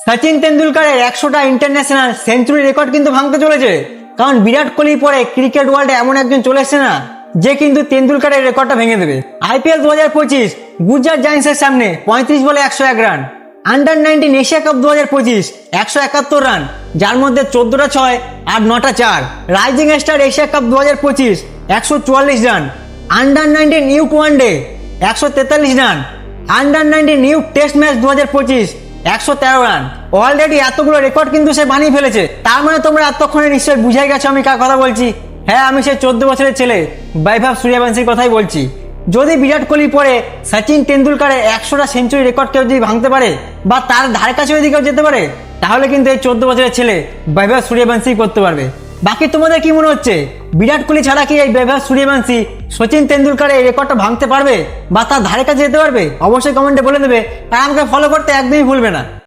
Sachin তেন্ডুলকারের 100টা international century record কিন্তু ভাঙতে চলেছে। কারণ বিরাট কোহলি পরে ক্রিকেট ওয়ার্ল্ডে এমন একজন চলে এসছে না, যে কিন্তু তেন্ডুলকারের রেকর্ডটা ভেঙে দেবে। আইপিএল 2025 গুজরাট জায়ান্টসের সামনে 35 বলে 101 run. Under 19 Asia cup 2025 171 run, যার মধ্যে 14টা 6 আর 9টা 4। Rising star Asia cup 2025 144 run. Under 19 youth one day 143 run. Under 19 youth test match 2025 113 run. Already এতগুলো রেকর্ড কিন্তু সে বানিয়ে ফেলেছে। তার মানে তোমরা এতক্ষণে নিশ্চয়ই বুঝাই গেছো আমি কার কথা বলছি। হ্যাঁ, আমি সেই 14 বছরের ছেলে বৈভব সূর্যবংশীর কথাই বলছি। যদি বিরাট কোহলি পরে সচিন তেন্ডুলকারের 100টা সেঞ্চুরি রেকর্ড কেউ যদি ভাঙতে পারে বা তার ধারে কাছে যদি কেউ যেতে পারে, তাহলে কিন্তু এই 14 বছরের ছেলে বৈভব সূর্যবংশী করতে পারবে। বাকি তোমাদের কি মনে হচ্ছে, বিরাট কোহলি ছাড়া কি এই বৈভব সূর্যবংশী সচিন তেন্ডুলকারের এই রেকর্ডটা ভাঙতে পারবে বা তার ধারে কাছে যেতে পারবে? অবশ্যই কমেন্টে বলে দেবে। আর আমাকে ফলো করতে একদমই ভুলবে না।